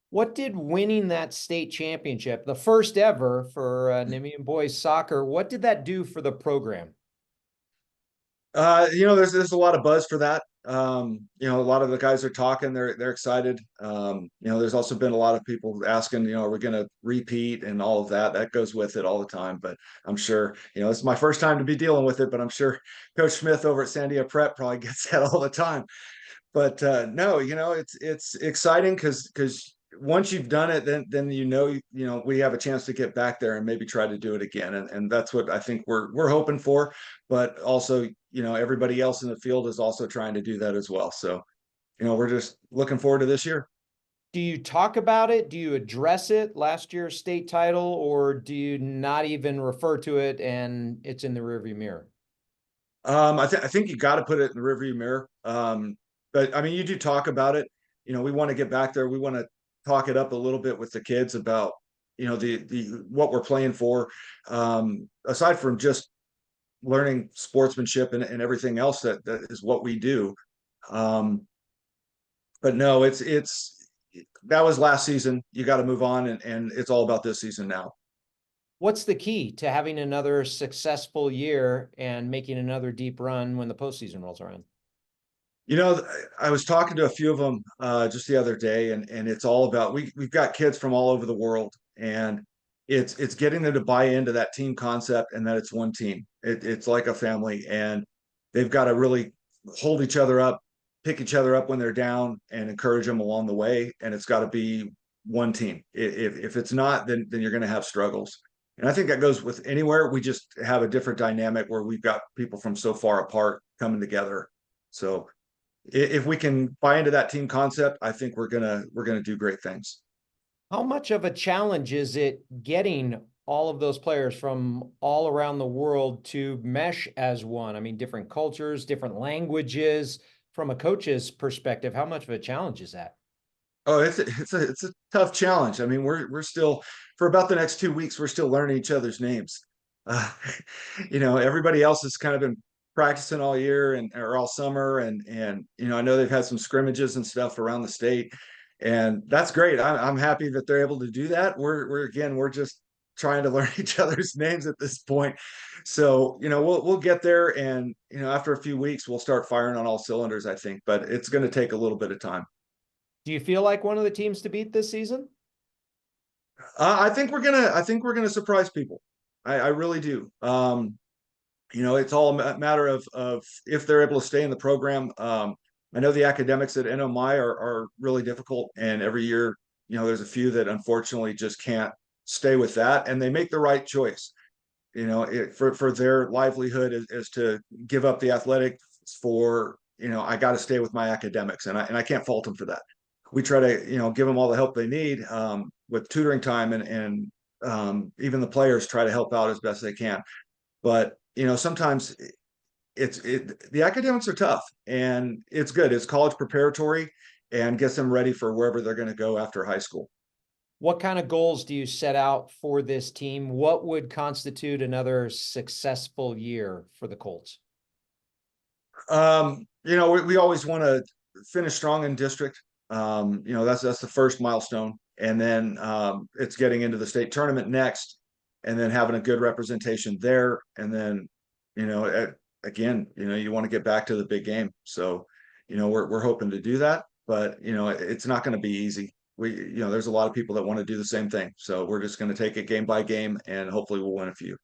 What did winning that state championship, the first ever for NMMI boys soccer, what did that do for the program? There's a lot of buzz for that. A lot of the guys are talking, they're excited. There's also been a lot of people asking, are we going to repeat and all of that. That goes with it all the time. But I'm sure, it's my first time to be dealing with it, but I'm sure Coach Smith over at Sandia Prep probably gets that all the time. But no, it's exciting because once you've done it, then we have a chance to get back there and maybe try to do it again, and that's what I think we're hoping for. But also, everybody else in the field is also trying to do that as well. So, we're just looking forward to this year. Do you talk about it? Do you address it, last year's state title, or do you not even refer to it and it's in the rearview mirror? I think you got to put it in the rearview mirror. But I mean, you do talk about it. We want to get back there. We want to talk it up a little bit with the kids about, the what we're playing for. Aside from just learning sportsmanship and everything else that is what we do. Um, but no, it's that was last season. You got to move on, and it's all about this season now. What's the key to having another successful year and making another deep run when the postseason rolls around? You know, I was talking to a few of them just the other day, and it's all about we've got kids from all over the world, and it's getting them to buy into that team concept and that it's one team. It's like a family, and they've got to really hold each other up, pick each other up when they're down, and encourage them along the way. And it's got to be one team. If it's not, then you're going to have struggles. And I think that goes with anywhere. We just have a different dynamic where we've got people from so far apart coming together. So if we can buy into that team concept, I think we're gonna do great things. How much of a challenge is it getting all of those players from all around the world to mesh as one? I mean, different cultures, different languages. From a coach's perspective, how much of a challenge is that? Oh, it's a tough challenge. I mean, we're still for about the next 2 weeks, we're still learning each other's names. Uh, everybody else has kind of been practicing all year and or all summer, and I know they've had some scrimmages and stuff around the state, and that's great. I'm happy that they're able to do that. We're just trying to learn each other's names at this point. So, we'll get there, and after a few weeks, we'll start firing on all cylinders, I think, but it's going to take a little bit of time. Do you feel like one of the teams to beat this season? I think we're gonna surprise people. I really do. It's all a matter of if they're able to stay in the program. I know the academics at NMMI are really difficult, and every year, there's a few that unfortunately just can't stay with that, and they make the right choice. For their livelihood is to give up the athletics for, I got to stay with my academics, and I can't fault them for that. We try to, give them all the help they need with tutoring time, and even the players try to help out as best they can. But sometimes the academics are tough, and it's good. It's college preparatory and gets them ready for wherever they're going to go after high school. What kind of goals do you set out for this team? What would constitute another successful year for the Colts? We always want to finish strong in district. That's the first milestone, and then it's getting into the state tournament next, and then having a good representation there, and then again, you want to get back to the big game. So, we're hoping to do that, but it's not going to be easy. There's a lot of people that want to do the same thing, so we're just going to take it game by game, and hopefully we'll win a few.